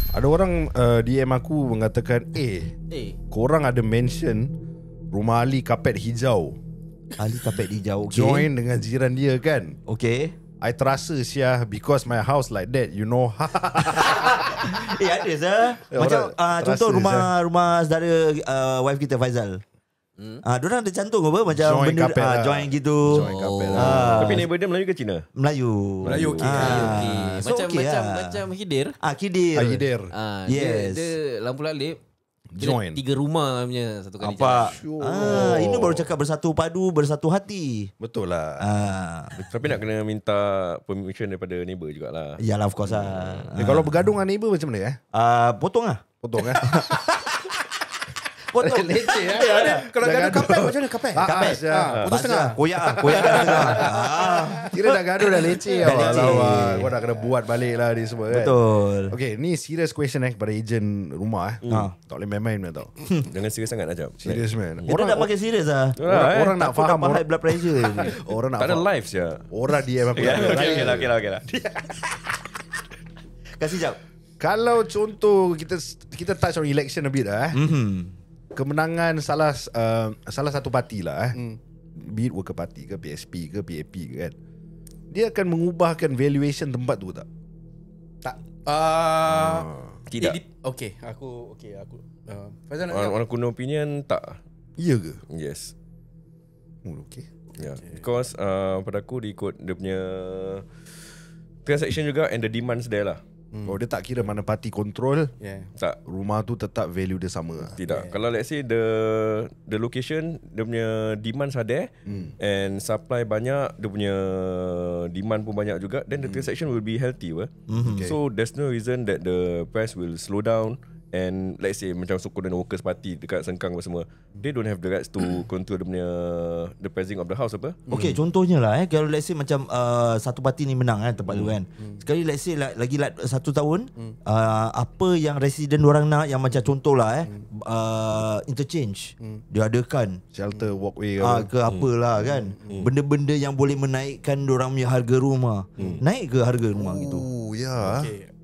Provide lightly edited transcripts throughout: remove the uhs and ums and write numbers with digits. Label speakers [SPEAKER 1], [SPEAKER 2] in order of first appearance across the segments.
[SPEAKER 1] Ada orang DM aku mengatakan, korang ada mention rumah Ali kapet hijau.
[SPEAKER 2] Ali kapet hijau, okay.
[SPEAKER 1] Join dengan jiran dia kan.
[SPEAKER 2] Okay.
[SPEAKER 1] I terasa Syah, because my house like that, you know.
[SPEAKER 2] Ada sah. Macam contoh rumah saudara wife kita Faizal. Diorang ada cantum apa macam
[SPEAKER 1] join
[SPEAKER 2] benda
[SPEAKER 1] kapet lah.
[SPEAKER 2] join gitu.
[SPEAKER 1] Join kapet lah.
[SPEAKER 3] Tapi neighbor dia Melayu ke Cina?
[SPEAKER 2] Melayu.
[SPEAKER 4] okey.
[SPEAKER 2] So,
[SPEAKER 5] Macam Khidir.
[SPEAKER 2] Khidir.
[SPEAKER 1] Khidir.
[SPEAKER 2] Yes.
[SPEAKER 5] Dia lampu lalip.
[SPEAKER 1] Join.
[SPEAKER 5] 3 rumah punya satu kali.
[SPEAKER 2] Nampak. Ini baru cakap bersatu padu, bersatu hati.
[SPEAKER 1] Betul lah.
[SPEAKER 3] Tapi nak kena minta permission daripada neighbor jugalah.
[SPEAKER 2] Yalah, of course lah.
[SPEAKER 1] Kalau bergaduh dengan neighbor macam mana
[SPEAKER 2] Potong lah.
[SPEAKER 1] Potong
[SPEAKER 2] Potong.
[SPEAKER 4] Leceh Kalau gaduh kapet macam mana kapet?
[SPEAKER 2] Kapet.
[SPEAKER 4] Putus tengah.
[SPEAKER 2] Koyak kat tengah.
[SPEAKER 1] Kira dah gaduh dah leceh.
[SPEAKER 2] Dah leceh.
[SPEAKER 1] Kau dah kena buat balik lah ni semua kan.
[SPEAKER 2] Betul.
[SPEAKER 1] Okay, ni serious question kepada ejen rumah Tak boleh main-main tau.
[SPEAKER 3] Jangan serius sangat Ajab.
[SPEAKER 1] Serious man.
[SPEAKER 2] Kita dah makin serius lah.
[SPEAKER 1] Orang nak faham
[SPEAKER 2] high blood pressure.
[SPEAKER 1] Orang nak
[SPEAKER 3] Tak ada
[SPEAKER 1] faham.
[SPEAKER 3] live je.
[SPEAKER 1] Orang DM aku.
[SPEAKER 3] Okay lah.
[SPEAKER 2] Kasih jap.
[SPEAKER 1] Kalau contoh kita touch on election a bit lah kemenangan salah satu parti lah be it Worker Party ke PSP ke PAP ke kan, dia akan mengubahkan valuation tempat tu tak?
[SPEAKER 4] Tak.
[SPEAKER 3] Tidak.
[SPEAKER 4] Aku Faizal nak
[SPEAKER 3] Orang kuno opinion tak.
[SPEAKER 1] Iya ke?
[SPEAKER 3] Yes.
[SPEAKER 1] Okay.
[SPEAKER 3] Yeah. Because pada aku dia ikut dia punya transaction juga and the demands there lah.
[SPEAKER 1] Oh, dia tak kira mana parti control,
[SPEAKER 3] Tak.
[SPEAKER 1] rumah tu tetap value dia sama lah.
[SPEAKER 3] Tidak. Kalau let's say the location dia punya demands are there and supply banyak, dia punya demand pun banyak juga, then the transaction will be healthy So there's no reason that the price will slow down. And let's say macam Sokong dan Workers Party dekat Sengkang semua, they don't have the rights to control dia punya the pricing of the house apa.
[SPEAKER 2] Okay, contohnya lah kalau let's say macam satu parti ni menang kan tempat tu kan. Sekali let's say lagi 1 tahun apa yang resident orang nak, yang macam contoh lah interchange dia adakan
[SPEAKER 1] Shelter, walkway
[SPEAKER 2] ke apalah kan. Benda-benda yang boleh menaikkan orang punya harga rumah. Naik ke harga rumah gitu.
[SPEAKER 1] Oh ya.
[SPEAKER 4] Okay.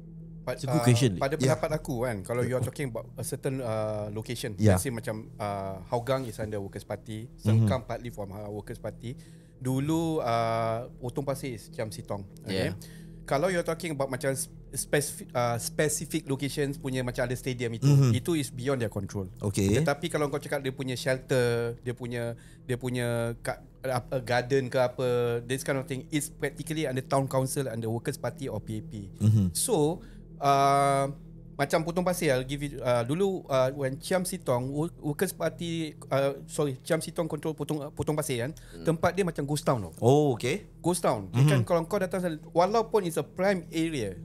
[SPEAKER 5] It's a good question.
[SPEAKER 4] Pada pendapat aku kan, kalau you are talking about a certain location, let's say macam Hougang is under Workers Party, Sengkang partly from Workers Party. Dulu Potong Pasir is Chiam Sitong. Okay. Kalau you are talking about macam specific locations punya macam ada stadium itu is beyond their control.
[SPEAKER 2] Okay.
[SPEAKER 4] Tetapi kalau kau cakap dia punya shelter, dia punya garden ke apa, this kind of thing is practically under town council, under Workers Party or PAP. So macam Potong Pasir, I'll give you dulu when Chiam Sitong Workers Party Chiam Sitong control Potong Pasir kan, tempat dia macam ghost town tau.
[SPEAKER 2] Oh, okay.
[SPEAKER 4] Ghost town. Kan kalau kau datang sana, walaupun it's a prime area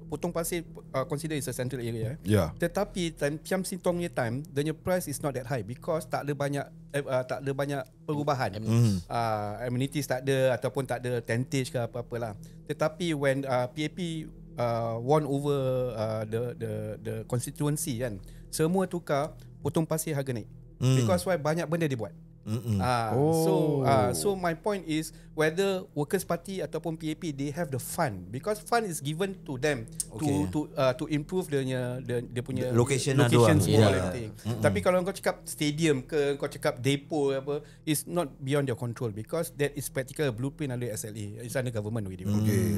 [SPEAKER 4] Potong Pasir consider is a central area. Tetapi time Chiam Sitong punya time, the price is not that high because tak ada banyak perubahan. Amenities tak ada ataupun tak ada tentage ke apa-apalah. Tetapi when PAP won over the constituency kan, semua tukar, Potong Pasir harga naik because why, banyak benda dia buat. So my point is whether Workers Party ataupun PAP, they have the fund, because fund is given to them to improve dia punya
[SPEAKER 2] location
[SPEAKER 4] semua everything. Tapi kalau kau cakap stadium ke, kau cakap depo apa, is not beyond your control because that is practical blueprint under SLA, it's under government already.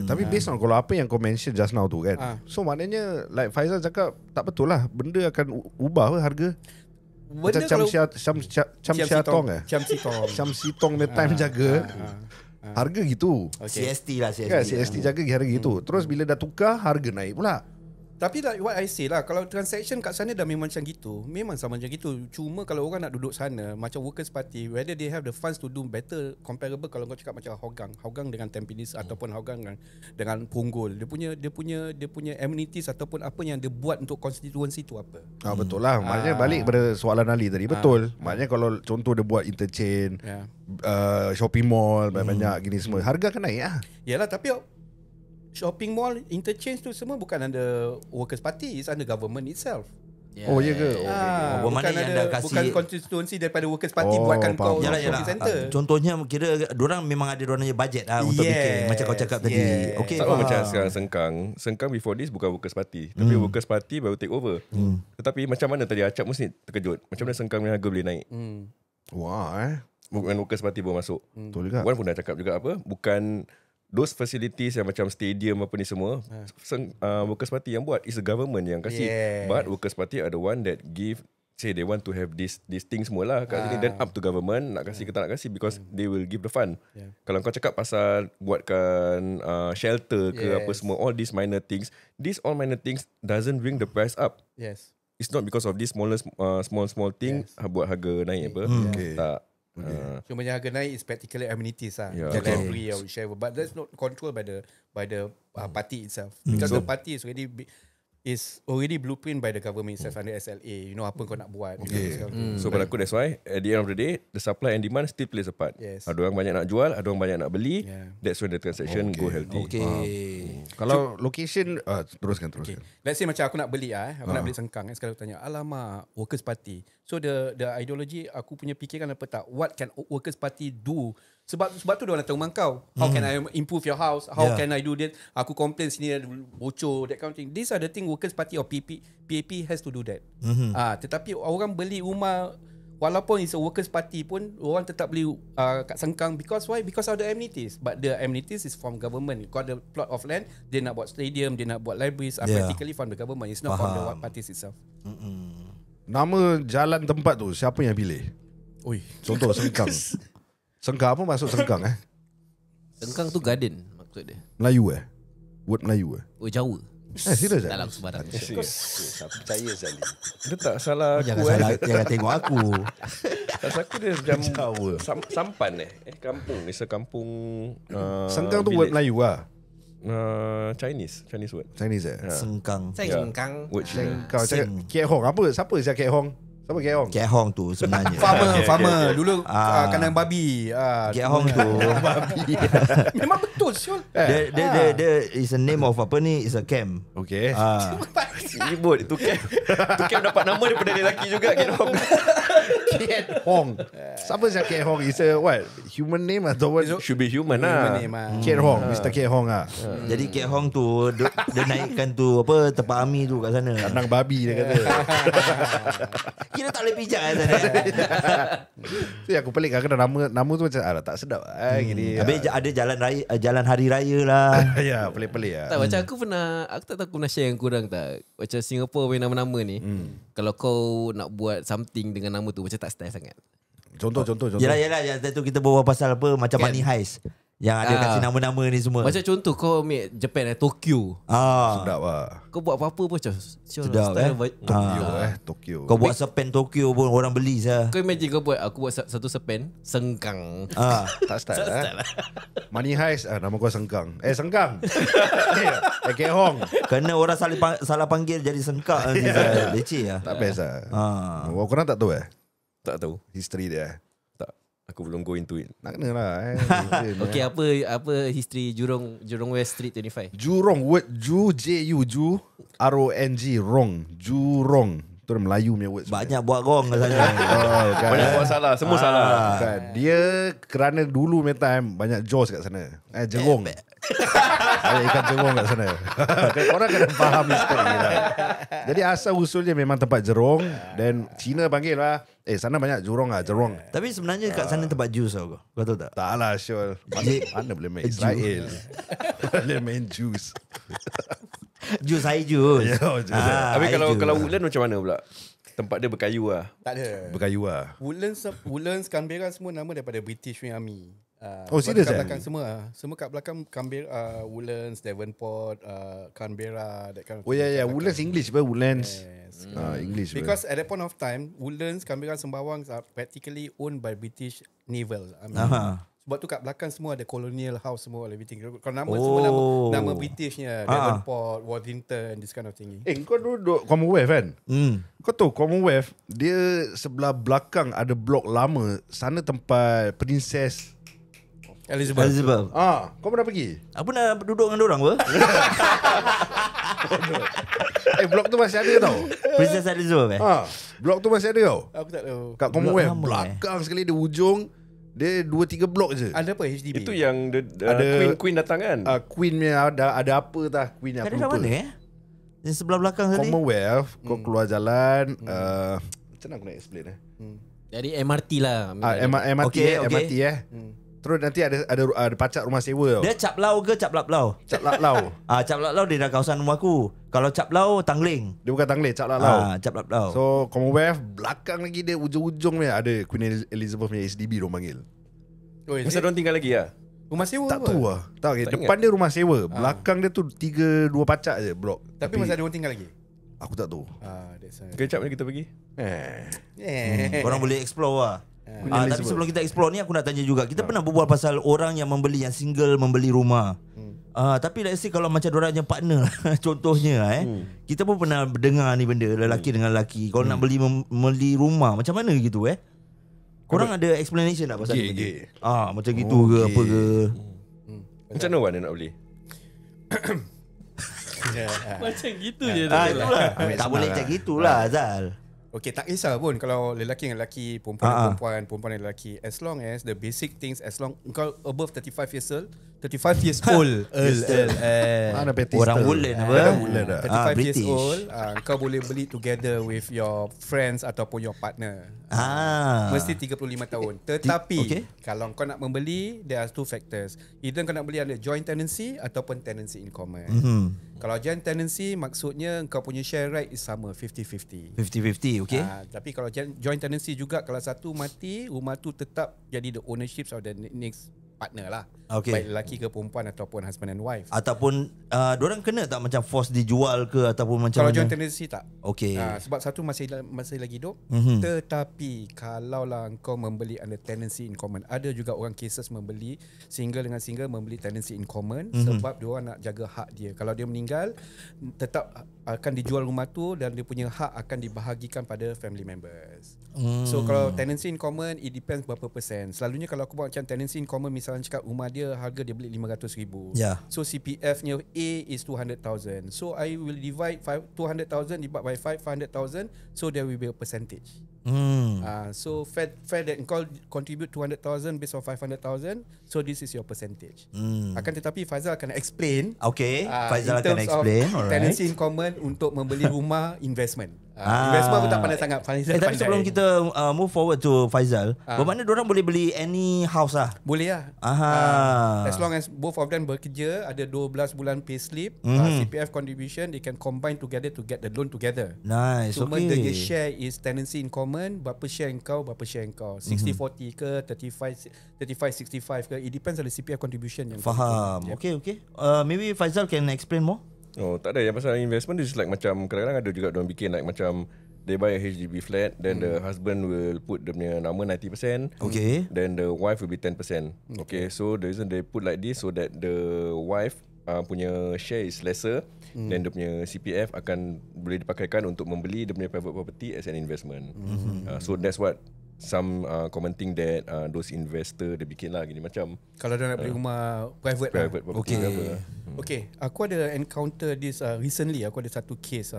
[SPEAKER 1] Tapi based on kalau apa yang kau mention just now tu kan, so maknanya like Faizal cakap tak betul lah, benda akan ubah harga. Macam Chiam Sitong punya time jaga harga gitu.
[SPEAKER 2] CST lah,
[SPEAKER 1] CST jaga harga gitu. Terus bila dah tukar, harga naik pula.
[SPEAKER 4] Tapi like what I say lah, kalau transaction kat sana dah memang macam gitu, memang sama macam gitu. Cuma kalau orang nak duduk sana macam Workers Party, whether they have the funds to do better comparable, kalau kau cakap macam Hougang dengan Tampines ataupun Hougang dengan Punggol, dia punya amenities ataupun apa yang dia buat untuk constituency tu apa.
[SPEAKER 1] Betul lah. Maknanya balik pada soalan Ali tadi. Betul. Maknanya kalau contoh dia buat interchange, shopping mall banyak gini semua, harga akan naik lah.
[SPEAKER 4] Yalah, tapi shopping mall, interchange tu semua bukan under Workers Party, it's under government itself.
[SPEAKER 1] Oh ya ke?
[SPEAKER 2] Bermakna yang dah kasih-
[SPEAKER 4] bukan konstituensi daripada Workers Party buatkan kau
[SPEAKER 2] Yalah,
[SPEAKER 4] community center.
[SPEAKER 2] Contohnya kira dorang memang ada dorangnya bajet untuk bikin macam kau cakap tadi. Okey.
[SPEAKER 3] Sama macam sekarang Sengkang before this bukan Workers Party, tapi Workers Party baru take over. Tetapi macam mana tadi Acap mesti terkejut, macam mana Sengkang punya harga boleh naik.
[SPEAKER 1] Wah
[SPEAKER 3] Bukan Workers Party baru masuk.
[SPEAKER 1] betul juga.
[SPEAKER 3] Wan pun dah cakap juga apa, bukan those facilities yang macam stadium apa ni semua, Workers Party yang buat, is the government yang kasih. But Workers Party are the one that give, say they want to have this thing semua lah kat sini, then up to government nak kasih ke tak nak kasih, because they will give the fund. Kalau kau cakap pasal buatkan shelter ke apa semua, all these minor things doesn't bring the price up. It's not because of this small thing buat harga naik apa. Tak.
[SPEAKER 4] Cuma yang harga naik is practically amenities lah.
[SPEAKER 3] Yeah.
[SPEAKER 4] Library or whichever. But that's not controlled by the party itself. Because the party is already blueprint by the government itself under SLA. You know apa kau nak buat.
[SPEAKER 3] So pada aku that's why at the end of the day, the supply and demand still plays a part. Ada orang banyak nak jual, ada orang banyak nak beli. That's when the transaction go healthy.
[SPEAKER 1] Kalau location teruskan.
[SPEAKER 4] Let's say macam aku nak beli aku nak beli Sengkang, sekarang aku tanya, alamak, Workers Party. So the ideology, aku punya fikiran apa tak, what can Workers Party do? Sebab tu dia orang datang rumah kau. How can I improve your house? How can I do that? Aku complain sini ada bocor, that kind of thing. These are the thing Workers Party or PAP has to do that. Tetapi orang beli rumah, walaupun it's a Workers Party pun, orang tetap beli kat Sengkang. Because why? Because of the amenities. But the amenities is from government. Got the plot of land, dia nak buat stadium, dia nak buat libraries, practically from the government. It's not from the parties itself.
[SPEAKER 1] Nama jalan tempat tu siapa yang pilih? Contoh Sengkang. Sengkang apa maksud Sengkang
[SPEAKER 5] Sengkang tu garden maksud dia.
[SPEAKER 1] Melayu Word Melayu
[SPEAKER 5] Oh, Jawa.
[SPEAKER 1] Serius
[SPEAKER 5] Dalam sebarang.
[SPEAKER 1] Tak percaya sekali.
[SPEAKER 3] Dia tak salah
[SPEAKER 2] Jangan
[SPEAKER 3] aku
[SPEAKER 2] salah, jangan tengok aku.
[SPEAKER 3] Tak salah aku dia macam
[SPEAKER 1] Jawa.
[SPEAKER 3] Sampan kampung. It's a kampung
[SPEAKER 1] Sengkang tu word
[SPEAKER 3] village.
[SPEAKER 1] Melayu
[SPEAKER 3] Chinese word.
[SPEAKER 1] Chinese
[SPEAKER 2] Sengkang.
[SPEAKER 5] Sengkang.
[SPEAKER 3] Word Cina.
[SPEAKER 1] Kau cakap Kiat Hong apa? Siapa siapa Kiat Hong? Siapa Kiat Hong?
[SPEAKER 2] Kiat Hong tu sebenarnya.
[SPEAKER 4] Farmer. Dulu kandang babi.
[SPEAKER 2] Kiat Hong tu
[SPEAKER 4] Memang betul Syul.
[SPEAKER 2] dia is a name of apa ni, is a camp.
[SPEAKER 1] Okay.
[SPEAKER 3] Ribut itu camp dapat nama daripada dia lelaki juga Kiat Hong.
[SPEAKER 1] Kiat Hong. Siapa siapa Kiat Hong? Is a what? Human name atau what?
[SPEAKER 3] Should be human lah.
[SPEAKER 1] Kiat Hong, Mr. Kiat Hong
[SPEAKER 2] Jadi Kiat Hong tu dia naikkan tu apa, tempat army tu kat sana.
[SPEAKER 1] kandang babi dia kata.
[SPEAKER 2] Kira tak boleh pijak kat sana.
[SPEAKER 1] Tu aku pelik kadang nama tu macam tak sedap gini.
[SPEAKER 2] Habis ada jalan hari raya lah.
[SPEAKER 1] Ya, pelik-pelik
[SPEAKER 5] Tak, macam aku tak tahu aku pernah share dengan korang tak. Macam Singapore punya nama-nama ni, kalau kau nak buat something dengan nama tu, macam tak style sangat.
[SPEAKER 1] Contoh.
[SPEAKER 2] Yalah yang tu kita berbual pasal apa, macam Money Heist. Yang ada kasi nama-nama ni semua.
[SPEAKER 5] Macam contoh kau ambil Japan Tokyo.
[SPEAKER 1] Sedap lah.
[SPEAKER 5] Kau buat apa-apa pun macam
[SPEAKER 2] Sedap,
[SPEAKER 1] Tokyo.
[SPEAKER 2] Kau buat sepen Tokyo pun orang beli sah.
[SPEAKER 5] Kau imagine aku buat satu sepen Sengkang.
[SPEAKER 1] Tak style Money Heist nama kau Sengkang. Sengkang. Kiat Hong.
[SPEAKER 2] Kerana orang salah panggil jadi Sengkak ni. Leceh lah.
[SPEAKER 1] Tak best lah. Korang tak tahu
[SPEAKER 3] Tak tahu.
[SPEAKER 1] history dia?
[SPEAKER 3] Tak. Aku belum go into it.
[SPEAKER 1] Nak kena lah
[SPEAKER 5] Okay, apa history Jurong West Street 25?
[SPEAKER 1] Jurong, word Ju RONG, Rong. Jurong. Tu dah Melayu punya word.
[SPEAKER 2] Banyak buat wrong kat sana.
[SPEAKER 1] Kan.
[SPEAKER 3] Banyak buat salah. Semua salah.
[SPEAKER 1] Kan. Dia kerana dulu punya time banyak Jaws kat sana. Jerong. Ada ikan jerong kat sana. Orang kena faham history lah. Jadi asal usulnya memang tempat jerong. Dan Cina panggil lah, sana banyak jurong lah, jerong.
[SPEAKER 2] Tapi sebenarnya kat sana tempat jus tau. Kau tahu tak?
[SPEAKER 1] Tak lah Syul. Mana boleh main Israel. Boleh main juice.
[SPEAKER 2] Jus air jus.
[SPEAKER 3] Habis kalau Woodland macam mana pula? Tempat dia berkayu lah.
[SPEAKER 4] Tak ada.
[SPEAKER 1] Berkayu lah.
[SPEAKER 4] Woodlands, Canberra semua nama daripada British Army.
[SPEAKER 1] Serius
[SPEAKER 4] kat belakang semua kat belakang Canberra, Woodlands, Devonport, Canberra, that kind of thing.
[SPEAKER 1] Woodlands English apa? Woodlands English.
[SPEAKER 4] Because at that point of time, Woodlands, Canberra, Sembawang are practically owned by British Naval. Sebab tu kat belakang semua ada colonial house semua, everything. Kalau nama semua nama Britishnya, Devonport, Worthington, this kind of thing.
[SPEAKER 1] Kau duduk Commonwealth kan? Kau tahu Commonwealth dia sebelah belakang ada blok lama. Sana tempat Princess
[SPEAKER 4] Elizabeth.
[SPEAKER 1] Kau pernah pergi?
[SPEAKER 2] Apa nak duduk dengan orang apa?
[SPEAKER 1] Blok tu masih ada tau.
[SPEAKER 2] Princess Elizabeth
[SPEAKER 1] Blok tu masih ada tau.
[SPEAKER 4] Aku tak tahu.
[SPEAKER 1] Kat Commonwealth
[SPEAKER 2] lama,
[SPEAKER 1] belakang sekali dia ujung. Dia 2-3 blok je.
[SPEAKER 4] Ada apa HDB?
[SPEAKER 3] Itu yang
[SPEAKER 1] Ada-
[SPEAKER 3] Queen datang kan.
[SPEAKER 1] Queen punya ada apa tah Queen
[SPEAKER 2] Kat
[SPEAKER 1] aku
[SPEAKER 2] daerah
[SPEAKER 1] lupa.
[SPEAKER 2] mana Yang sebelah belakang tadi
[SPEAKER 1] Commonwealth kau keluar jalan macam mana aku nak explain
[SPEAKER 5] Jadi MRT lah.
[SPEAKER 1] MRT
[SPEAKER 2] Okey, okey.
[SPEAKER 1] MRT Terus nanti ada pacak rumah sewa tau.
[SPEAKER 2] Dia Cap Lau ke Cap Lap Lau?
[SPEAKER 1] Cap Lak Lau.
[SPEAKER 2] Cap Lap Lau dia dah kawasan rumah aku. Kalau Cap Lau Tangling.
[SPEAKER 1] Dia bukan Tangleh, Cap Lak Lau.
[SPEAKER 2] Cap Lap Lau.
[SPEAKER 1] So Commonwealth belakang lagi dia ujung-ujung dia ada Queen Elizabeth punya HDB dia panggil.
[SPEAKER 4] Oh, is
[SPEAKER 3] Masa
[SPEAKER 4] it?
[SPEAKER 3] diorang tinggal lagi lah.
[SPEAKER 4] Rumah sewa
[SPEAKER 1] Tak
[SPEAKER 4] apa?
[SPEAKER 1] tahu lah. Tak okay.
[SPEAKER 3] Tak
[SPEAKER 1] Depan dia rumah sewa. Belakang dia tu 2 pacak je blok.
[SPEAKER 4] Tapi masa ada orang tinggal lagi?
[SPEAKER 1] Aku tak tahu.
[SPEAKER 4] That's why.
[SPEAKER 3] Kejap ni kita pergi.
[SPEAKER 2] Korang boleh explore lah. Tapi sebelum kita explore ni aku nak tanya juga. Kita pernah berbual pasal orang yang membeli, yang single membeli rumah. Tapi let's say kalau macam diorang yang partner contohnya kita pun pernah dengar ni benda lelaki dengan lelaki. Kalau nak beli rumah macam mana gitu Korang ada explanation tak pasal ni benda? Macam gitu ke apa ke?
[SPEAKER 3] Macam mana Wan dia nak beli?
[SPEAKER 5] Macam gitu je.
[SPEAKER 2] Itulah. Tak boleh macam gitulah Azal.
[SPEAKER 4] Okay, tak kisah pun kalau lelaki dengan lelaki, perempuan dengan perempuan, perempuan dengan lelaki. As long as the basic things, as long kau above 35 years old, 35 years old.
[SPEAKER 1] Mana British
[SPEAKER 2] Orang
[SPEAKER 1] tu?
[SPEAKER 2] Woodland apa?
[SPEAKER 1] Orang Woodland dah.
[SPEAKER 4] 35 years
[SPEAKER 2] British.
[SPEAKER 4] old, kau boleh beli together with your friends ataupun your partner. Mesti 35 tahun. Tetapi
[SPEAKER 2] Okay.
[SPEAKER 4] kalau kau nak membeli, there are 2 factors. Either kau nak beli under joint tenancy ataupun tenancy in common. Kalau joint tenancy maksudnya kau punya share right is sama 50-50.
[SPEAKER 2] 50-50, okay?
[SPEAKER 4] Tapi kalau joint tenancy juga, kalau satu mati, rumah tu tetap jadi the ownership of the next partner lah.
[SPEAKER 2] Okay.
[SPEAKER 4] Baik lelaki ke perempuan ataupun husband and wife.
[SPEAKER 2] Ataupun diorang kena tak macam force dijual ke ataupun macam
[SPEAKER 4] Kalau
[SPEAKER 2] mana?
[SPEAKER 4] joint tenancy tak.
[SPEAKER 2] Okay.
[SPEAKER 4] Sebab satu masih lagi hidup. Tetapi kalau lah kau membeli under tenancy in common, ada juga orang cases membeli single dengan single membeli tenancy in common sebab dia orang nak jaga hak dia. Kalau dia meninggal, tetap akan dijual rumah tu dan dia punya hak akan dibahagikan pada family members. So kalau tenancy in common, it depends berapa persen. Selalunya kalau aku buat macam tenancy in common, misalnya cakap rumah dia harga dia beli 500,000.
[SPEAKER 2] Yeah.
[SPEAKER 4] So CPF-nya A is 200,000. So I will divide 200,000 divide by 500,000. So there will be a percentage. So fair that kau contribute 200,000 based on 500,000. So this is your percentage. Akan tetapi Faizal akan explain.
[SPEAKER 2] Okay, Faizal
[SPEAKER 4] in
[SPEAKER 2] akan
[SPEAKER 4] terms
[SPEAKER 2] explain.
[SPEAKER 4] of tenancy in common untuk membeli rumah investment. Investment aku tak pandai sangat. Faizal
[SPEAKER 2] Tapi
[SPEAKER 4] pandai.
[SPEAKER 2] sebelum kita move forward to Faizal, bermakna diorang boleh beli any house lah?
[SPEAKER 4] Boleh lah. As long as both of them bekerja, ada 12 bulan pay slip, CPF contribution, they can combine together to get the loan together.
[SPEAKER 2] Nice,
[SPEAKER 4] Cuma
[SPEAKER 2] okay.
[SPEAKER 4] the share is tenancy in common. Berapa share kau, berapa share kau, 60-40 ke 35-65 ke. It depends on the CPF contribution yang
[SPEAKER 2] Faham.
[SPEAKER 4] kau.
[SPEAKER 2] Okay. Maybe Faizal can explain more?
[SPEAKER 3] Oh, tak ada. Yang pasal investment is like macam kadang-kadang ada juga diorang bikin like macam they buy a HDB flat, then the husband will put dia punya nama 90%.
[SPEAKER 2] Okay.
[SPEAKER 3] Then the wife will be 10%. Okay, so the reason they put like this so that the wife punya share is lesser, then dia punya CPF akan boleh dipakaikan untuk membeli dia punya private property as an investment. So that's what some commenting that those investor dia bikin lah gini macam
[SPEAKER 4] Kalau dia nak beli rumah private
[SPEAKER 3] property ke apa.
[SPEAKER 4] Okay, aku ada encounter this recently. Aku ada satu case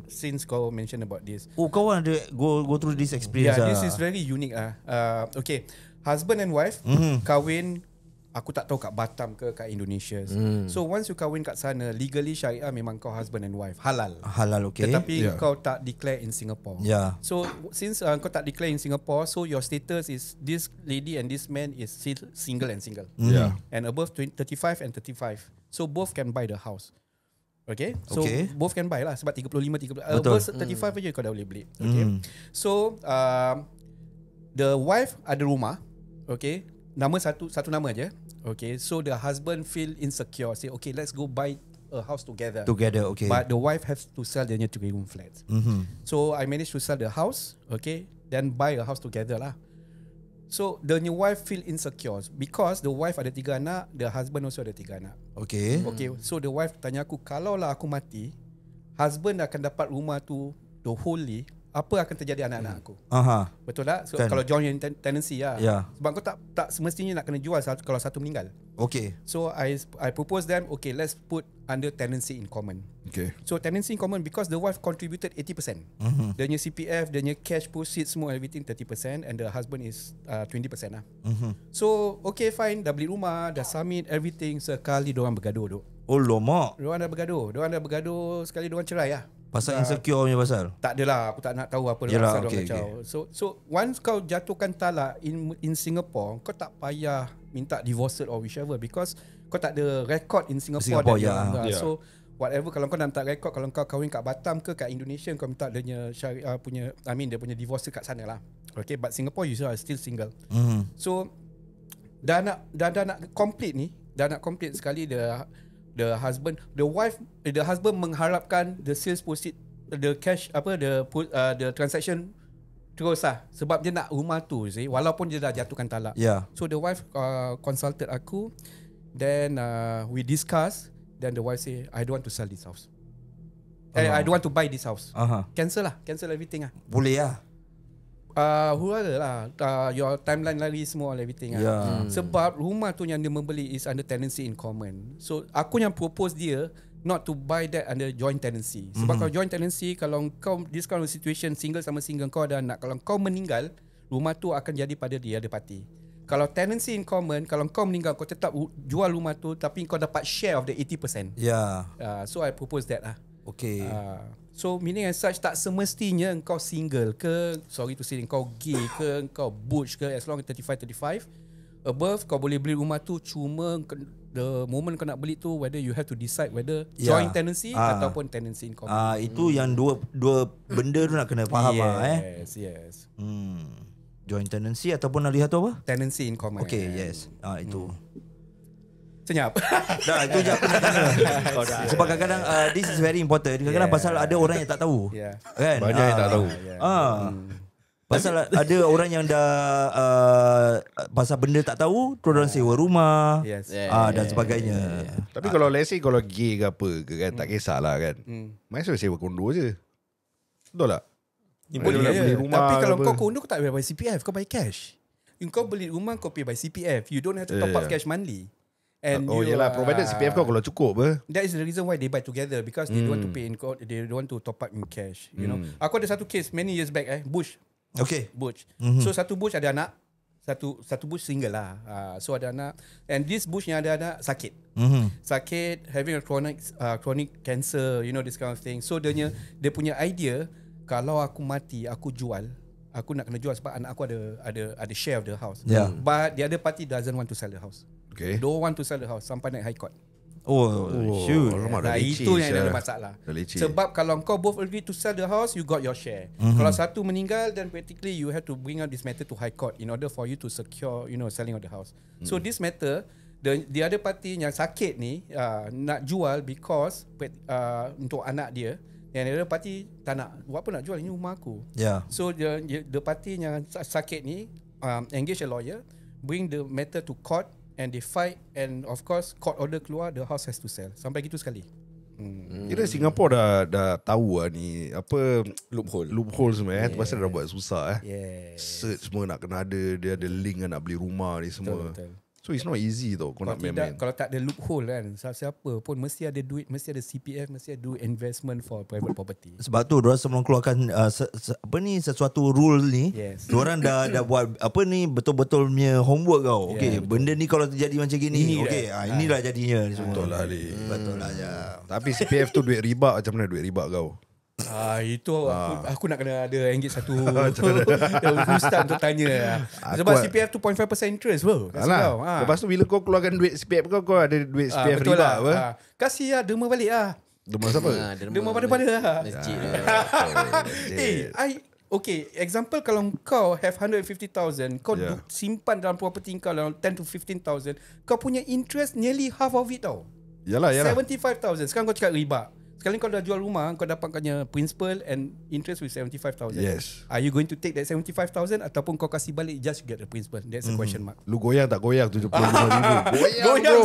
[SPEAKER 4] since kau mention about this.
[SPEAKER 2] Oh, kau ada go through this experience?
[SPEAKER 4] Yeah, this is very unique okay, husband and wife kahwin. Aku tak tahu kat Batam ke kat Indonesia. So once you kahwin kat sana, legally syariah memang kau husband and wife, halal.
[SPEAKER 2] Okay.
[SPEAKER 4] Tetapi kau tak declare in Singapore.
[SPEAKER 2] Yeah.
[SPEAKER 4] So since kau tak declare in Singapore, so your status is this lady and this man is still single and single.
[SPEAKER 1] Yeah.
[SPEAKER 4] And above 35 and 35. So both can buy the house. Okay. So both can buy lah sebab 35 above 35 aja kau dah boleh beli. Okay. So the wife ada rumah. Okay. Nama satu nama aja. Okay, so the husband feel insecure. Say, okay, let's go buy a house together.
[SPEAKER 2] Okay.
[SPEAKER 4] But the wife has to sell their 3-room flat. So I managed to sell the house. Okay, then buy a house together lah. So the new wife feel insecure because the wife ada 3 anak, the husband also ada 3 anak.
[SPEAKER 2] Okay.
[SPEAKER 4] So the wife tanya aku, kalau lah aku mati, husband akan dapat rumah tu the wholly apa akan terjadi anak-anak aku. Betul tak? So,
[SPEAKER 2] Kan.
[SPEAKER 4] kalau joint tenancy lah.
[SPEAKER 2] Ya.
[SPEAKER 4] Sebab kau tak semestinya nak kena jual kalau satu meninggal.
[SPEAKER 2] Okay.
[SPEAKER 4] So I propose them, okay, let's put under tenancy in common.
[SPEAKER 1] Okay.
[SPEAKER 4] So tenancy in common because the wife contributed 80%. Dia punya CPF, dia punya cash proceeds semua everything 30% and the husband is 20% lah. So okay fine, dah beli rumah, dah submit everything, sekali diorang bergaduh duk.
[SPEAKER 2] Oh lomak.
[SPEAKER 4] Diorang dah bergaduh, sekali diorang cerai lah.
[SPEAKER 2] Pasal insecure punya pasal.
[SPEAKER 4] Tak adalah, aku tak nak tahu apa
[SPEAKER 2] Yalah,
[SPEAKER 4] pasal
[SPEAKER 2] okay,
[SPEAKER 4] diorang kacau. So once kau jatuhkan talak in Singapore, kau tak payah minta divorce or whichever because kau tak ada record in Singapore
[SPEAKER 2] ya.
[SPEAKER 4] So whatever, kalau kau nak minta record, kalau kau kahwin kat Batam ke kat Indonesia, kau minta dia punya dia punya divorce kat sana lah. Okay, but Singapore you are still single. So dah nak complete ni, sekali the husband mengharapkan the sales proceed, the cash the transaction terus lah, sebab dia nak rumah tu walaupun dia dah jatuhkan talak. So the wife consulted aku, then we discuss, then the wife say I don't want to sell this house. I don't want to buy this house. Cancel everything lah.
[SPEAKER 2] Boleh lah.
[SPEAKER 4] Your timeline lari semua everything lah. Sebab rumah tu yang dia membeli is under tenancy in common. So aku yang propose dia not to buy that under joint tenancy. Sebab kalau joint tenancy, kalau kau this kind of situation, single sama single, kau ada anak, kalau kau meninggal, rumah tu akan jadi pada the other party. Kalau tenancy in common, kalau kau meninggal, kau tetap jual rumah tu, tapi kau dapat share of the 80%. So I propose that lah.
[SPEAKER 2] Okay.
[SPEAKER 4] So meaning as such, tak semestinya kau single ke, sorry to say, kau gay ke, kau butch ke, as long as 35 above, kau boleh beli rumah tu. Cuma the moment kau nak beli tu, whether you have to decide whether joint tenancy ataupun tenancy in common.
[SPEAKER 2] Itu yang dua benda tu nak kena faham
[SPEAKER 4] Yes.
[SPEAKER 2] Joint tenancy ataupun lagi satu apa?
[SPEAKER 4] Tenancy in common.
[SPEAKER 2] Okay, yes. Itu.
[SPEAKER 4] Senyap.
[SPEAKER 2] Dah, itu je aku nak tanya. Sebab kadang-kadang this is very important. Kadang-kadang pasal ada orang yang tak tahu. Kan?
[SPEAKER 3] Banyak yang tak tahu.
[SPEAKER 2] Pasal ada orang yang dah pasal benda tak tahu, terus orang sewa rumah dan sebagainya.
[SPEAKER 1] Tapi kalau let's say kalau gay ke apa ke kan, tak kisahlah kan. Might as well sewa kondo je. Betul tak?
[SPEAKER 4] Boleh
[SPEAKER 1] beli rumah.
[SPEAKER 4] Tapi kalau
[SPEAKER 1] apa.
[SPEAKER 4] kau kondo, kau tak payah by CPF, kau by cash. Kau beli rumah, kau pay by CPF. You don't have to top up cash monthly. And
[SPEAKER 1] yelah, provided CPF kau kalau cukup ber.
[SPEAKER 4] That is the reason why they buy together, because they don't want to pay in court, they don't want to top up in cash. You know, aku ada satu case many years back, Bush.
[SPEAKER 2] Okay.
[SPEAKER 4] Bush. So satu Bush ada anak, satu Bush single lah. So ada anak, and this Bush yang ada anak sakit. Sakit, having a chronic cancer, you know, this kind of thing. So dia punya idea, kalau aku mati, aku jual. Aku nak kena jual sebab anak aku ada share of the house. But the other party doesn't want to sell the house.
[SPEAKER 1] Okay.
[SPEAKER 4] Don't want to sell the house sampai naik high court.
[SPEAKER 2] Shoot.
[SPEAKER 4] Itu yang ada masalah. Sebab kalau kau both agree to sell the house, you got your share. Kalau satu meninggal, then practically you have to bring out this matter to high court in order for you to secure, you know, selling of the house. So this matter, the other party yang sakit ni nak jual because untuk anak dia. Yang the other party tak nak. Buat apa nak jual, ini rumah aku. So the party yang sakit ni engage a lawyer, bring the matter to court, and they fight, and of course court order keluar, the house has to sell. Sampai gitu sekali.
[SPEAKER 1] Kira Singapore dah tahu lah ni apa loophole semua pasal dah buat susah search semua nak kena ada, dia ada link nak beli rumah ni semua. Betul. So it's not easy tau kau nak main-main.
[SPEAKER 4] Kalau tak ada loophole kan, siapa pun mesti ada duit, mesti ada CPF, mesti ada duit investment for private property.
[SPEAKER 2] Sebab tu diorang sebelum keluarkan sesuatu rule ni, diorang dah buat betul-betul punya homework kau. Okay, benda ni kalau terjadi macam gini, inilah jadinya semua.
[SPEAKER 1] Betul lah ni.
[SPEAKER 2] Betul lah ya.
[SPEAKER 1] Tapi CPF tu duit riba, macam mana duit riba kau?
[SPEAKER 4] Itu aku nak kena ada engage satu ustaz untuk tanya. Sebab CPF 2.5% interest bro.
[SPEAKER 1] Lepas tu bila kau keluarkan duit CPF kau ada duit CPF riba
[SPEAKER 4] lah.
[SPEAKER 1] apa?
[SPEAKER 4] Kasih derma balik
[SPEAKER 1] Derma siapa?
[SPEAKER 4] Derma pada-pada
[SPEAKER 5] Masjid.
[SPEAKER 4] Okay, example kalau kau have 150,000, kau simpan dalam property kau dalam 10 to 15,000, kau punya interest nearly half of it tau.
[SPEAKER 1] Yalah.
[SPEAKER 4] 75,000. Sekarang kau cakap riba. Sekali kau dah jual rumah, kau dapatkannya principal and interest with 75,000.
[SPEAKER 1] Yes.
[SPEAKER 4] Are you going to take that 75,000 ataupun kau kasih balik just to get the principal? That's a question mark.
[SPEAKER 1] Lu goyang tak goyang 75,000?
[SPEAKER 4] Goyang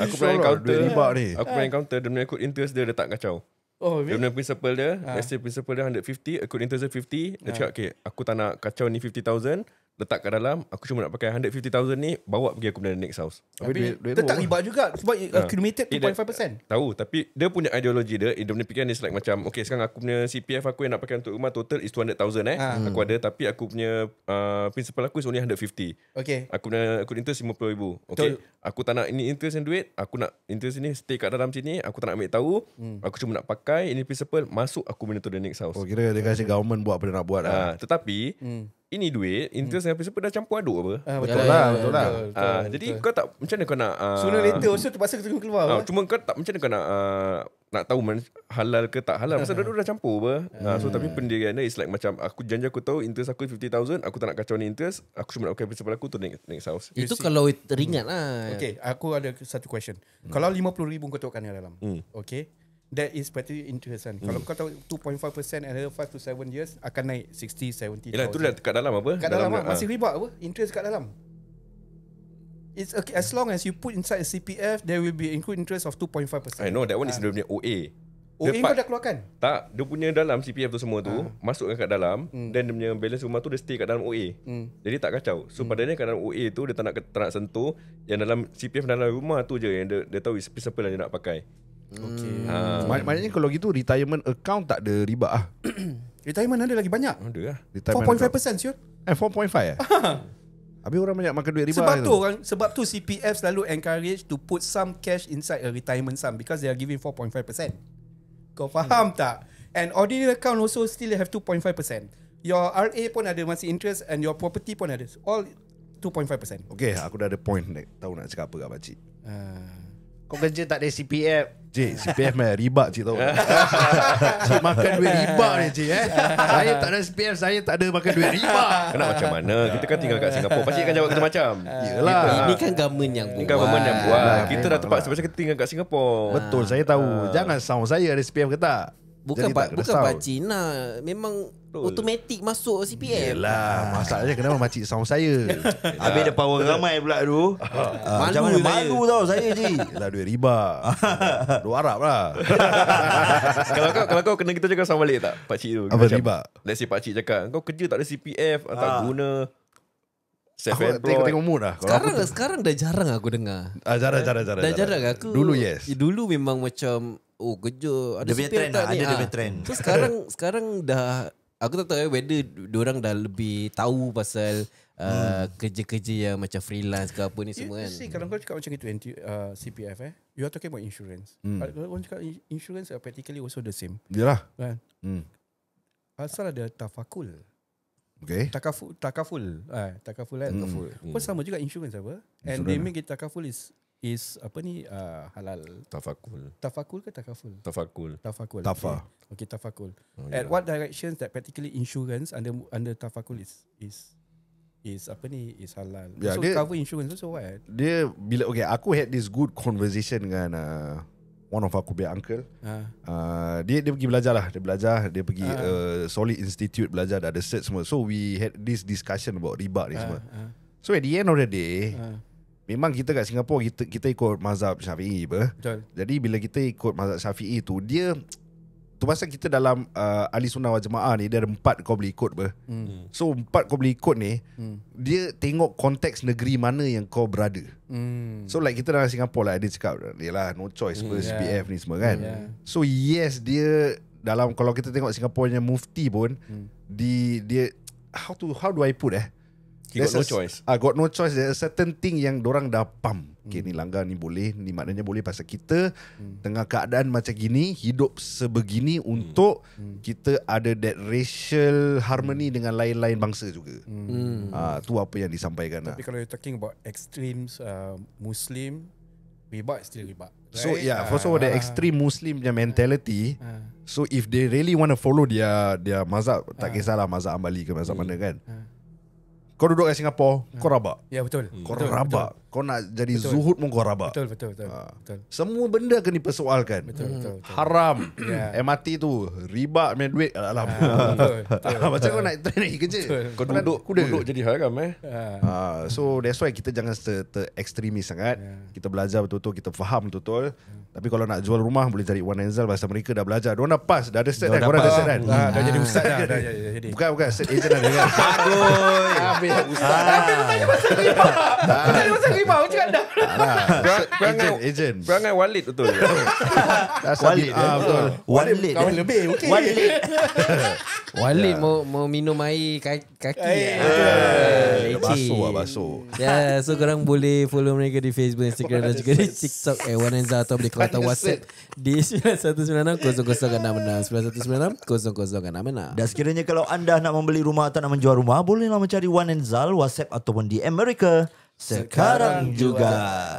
[SPEAKER 3] Aku pernah encounter
[SPEAKER 1] riba ni.
[SPEAKER 3] Aku pernah encounter dia punya ikut interest dia tak kacau.
[SPEAKER 4] Oh,
[SPEAKER 3] Dia punya principal dia, let's say principal dia 150, accrued interest dia 50. Dia cakap, okay, aku tak nak kacau ni 50,000, letak kat dalam, aku cuma nak pakai 150,000 ni, bawa pergi aku punya next house.
[SPEAKER 1] Tapi duit
[SPEAKER 4] Dia tak riba juga sebab accumulated 2.5%.
[SPEAKER 3] Tahu, tapi dia punya ideologi dia punya fikiran is like macam, okay, sekarang aku punya CPF aku yang nak pakai untuk rumah total is 200,000 aku ada, tapi aku punya principal aku is only 150.
[SPEAKER 4] Okay.
[SPEAKER 3] Aku punya interest 50,000. Okay. Aku tak nak ini interest yang duit, aku nak interest ni stay kat dalam sini, aku tak nak ambil tahu. Aku cuma nak pakai ini principal, masuk aku punya to the next house.
[SPEAKER 1] Oh, kira dia kasi government buat apa dia nak buat lah.
[SPEAKER 3] Tetapi ini duit, interest dan principal dah campur aduk apa.
[SPEAKER 1] Betul lah.
[SPEAKER 3] Jadi kau tak, macam mana kau nak
[SPEAKER 4] sooner later also terpaksa kena keluar.
[SPEAKER 3] cuma kau tak, macam mana kau nak tahu halal ke tak halal, pasal dua-dua dah campur apa. So tapi pendirian dia is like macam, aku janji aku tahu interest aku 50,000, aku tak nak kacau ni interest, aku cuma nak pakai principal aku to next house.
[SPEAKER 5] Itu kalau teringat lah.
[SPEAKER 4] Okay, aku ada satu question. Kalau 50,000 kau taruhkan di dalam, okay, that is practically interest kan. Kalau kau tahu 2.5% another 5 to 7 years akan naik 60-70,000.
[SPEAKER 3] Yelah, itu dah kat dalam apa?
[SPEAKER 4] Kat dalam masih riba apa? Interest kat dalam. It's okay, as long as you put inside a CPF, there will be include interest of 2.5%.
[SPEAKER 3] I know that one is dia punya OA.
[SPEAKER 4] OA kau dah keluarkan?
[SPEAKER 3] Tak, dia punya dalam CPF tu semua tu masukkan kat dalam, dan dia punya balance rumah tu dia stay kat dalam OA. Jadi tak kacau. So padahal kat dalam OA tu dia tak nak sentuh, yang dalam CPF dalam rumah tu je yang dia tahu is principal yang dia nak pakai.
[SPEAKER 4] Okay.
[SPEAKER 1] Maknanya kalau gitu retirement account tak ada riba ah.
[SPEAKER 4] Retirement ada lagi banyak.
[SPEAKER 3] Ada lah.
[SPEAKER 4] 4.5% siut.
[SPEAKER 1] 4.5 Habis orang banyak makan duit riba.
[SPEAKER 4] Sebab tu CPF selalu encourage to put some cash inside a retirement sum because they are giving 4.5%. Kau faham tak? And ordinary account also still have 2.5%. Your RA pun ada masih interest, and your property pun ada. All 2.5%.
[SPEAKER 1] Okay, aku dah ada point. Tahu nak cakap apa kat pakcik. Kau kerja tak ada CPF. Cik, CPF mah riba cik tahu. Cik makan duit riba ni cik Saya tak ada CPF, saya tak ada makan duit riba.
[SPEAKER 3] Kena macam mana? Kita kan tinggal kat Singapura. Pasti akan jawab kita macam.
[SPEAKER 1] Yelah.
[SPEAKER 5] Ini kan government yang buat.
[SPEAKER 3] Government yang buat. Kita dah terpaksa sebab kita tinggal kat Singapura.
[SPEAKER 1] Betul, saya tahu. Jangan sound saya ada CPF ke tak.
[SPEAKER 5] Bukan
[SPEAKER 1] Jadi tak kena
[SPEAKER 5] bukan
[SPEAKER 1] sound.
[SPEAKER 5] pakcik nak. Memang automatic masuk CPF.
[SPEAKER 1] Yelah, masalahnya kenapa makcik sound saya.
[SPEAKER 2] Habis ada power ramai pula tu. Macam mana malu tau saya je.
[SPEAKER 1] Yelah, duit riba. Duit Arab lah.
[SPEAKER 3] Kalau kau kena kita cakap sama balik tak pakcik tu?
[SPEAKER 1] Apa riba?
[SPEAKER 3] Let's say pakcik cakap, kau kerja tak ada CPF, tak guna,
[SPEAKER 1] Aku
[SPEAKER 3] self-employed.
[SPEAKER 1] tengok mood lah.
[SPEAKER 5] Sekarang dah jarang aku dengar.
[SPEAKER 1] Jarang.
[SPEAKER 5] Dah jarang aku.
[SPEAKER 1] Dulu yes.
[SPEAKER 5] Dulu memang macam kerja ada
[SPEAKER 2] Dia punya
[SPEAKER 5] CPF
[SPEAKER 2] trend
[SPEAKER 5] tak
[SPEAKER 2] lah,
[SPEAKER 5] ni?
[SPEAKER 2] ada dia punya trend.
[SPEAKER 5] So sekarang dah aku tak tahu whether diorang dah lebih tahu pasal kerja-kerja yang macam freelance ke apa ni semua kan.
[SPEAKER 4] See, kalau kau cakap macam itu CPF you are talking about insurance. Kalau orang cakap insurance practically also the same.
[SPEAKER 1] Yalah.
[SPEAKER 4] Kan? Asal ada tafakul.
[SPEAKER 1] Okay.
[SPEAKER 4] Takaful kan. Pun sama juga insurance apa. And they make it takaful is apa ni halal. Tafakul ke takaful? Tafakul.
[SPEAKER 1] Tafa.
[SPEAKER 4] Okay, tafakul. At what directions that practically insurance under tafakul is apa ni is halal.
[SPEAKER 1] Yeah,
[SPEAKER 4] So
[SPEAKER 1] dia-
[SPEAKER 4] cover insurance also what?
[SPEAKER 1] Dia bila aku had this good conversation dengan one of aku punya uncle. Dia pergi belajar lah. Dia pergi solid institute belajar, dah ada cert semua. So we had this discussion about riba ni semua. So at the end of the day, memang kita kat Singapura kita ikut mazhab Syafi'i apa.
[SPEAKER 4] Betul.
[SPEAKER 1] Jadi bila kita ikut mazhab Syafi'i tu, dia tu pasal kita dalam ahli sunnah wal jemaah ni dia ada 4 kau boleh ikut apa. So 4 kau boleh ikut ni, dia tengok konteks negeri mana yang kau berada. So like kita dalam Singapura lah, dia cakap yalah no choice CPF ni semua kan. So yes, dia dalam kalau kita tengok Singapura punya mufti pun dia how do I put
[SPEAKER 3] He got no choice.
[SPEAKER 1] Got no choice. There's a certain thing yang dorang dah pump. Okay, ni langgar, ni boleh. Ni maknanya boleh pasal kita tengah keadaan macam gini, hidup sebegini untuk kita ada that racial harmony dengan lain-lain bangsa juga. Tu apa yang disampaikan lah.
[SPEAKER 4] Tapi kalau you're talking about extremes Muslim, riba is still riba.
[SPEAKER 1] So yeah, first of all, the extreme Muslim punya mentality. So if they really want to follow dia mazhab, tak kisahlah mazhab Ambali ke mazhab mana kan. Kau duduk kat Singapura, kau rabak.
[SPEAKER 4] Ya betul.
[SPEAKER 1] Kau
[SPEAKER 4] Betul,
[SPEAKER 1] rabak. Kau nak jadi zuhud pun kau rabak.
[SPEAKER 4] Betul.
[SPEAKER 1] Semua benda akan dipersoalkan.
[SPEAKER 4] Betul.
[SPEAKER 1] Haram. MRT tu riba punya duit. Macam kau nak train lagi kerja.
[SPEAKER 3] Kau duduk jadi haram
[SPEAKER 1] So that's why kita jangan ekstremis sangat. Kita belajar betul-betul, kita faham betul-betul. Tapi kalau nak jual rumah boleh cari Wan Enzal. Bahasa mereka dah belajar. Diorang dah pass. Dah ada set kan. Korang ada set kan.
[SPEAKER 4] Dah jadi ustaz dah. Dah jadi.
[SPEAKER 1] Bukan set agent dah kan.
[SPEAKER 2] Aduh.
[SPEAKER 1] Ustaz.
[SPEAKER 4] Pasal rimau cakap dah.
[SPEAKER 1] Agent.
[SPEAKER 3] Perangai Walid betul.
[SPEAKER 2] Walid.
[SPEAKER 1] Betul.
[SPEAKER 2] Walid.
[SPEAKER 4] Kawan lebih. Okey.
[SPEAKER 5] Walid mau minum air kaki.
[SPEAKER 1] Basuh.
[SPEAKER 5] Ya, so korang boleh follow mereka di Facebook, Instagram dan juga di TikTok Wan Enzal, atau boleh kontak WhatsApp di 9196 0066 9196 0066.
[SPEAKER 2] Dan sekiranya kalau anda nak membeli rumah atau nak menjual rumah, bolehlah mencari Wan Enzal, WhatsApp ataupun di Amerika sekarang juga.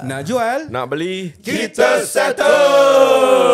[SPEAKER 4] Nak jual?
[SPEAKER 3] Nak beli?
[SPEAKER 1] Kita settle.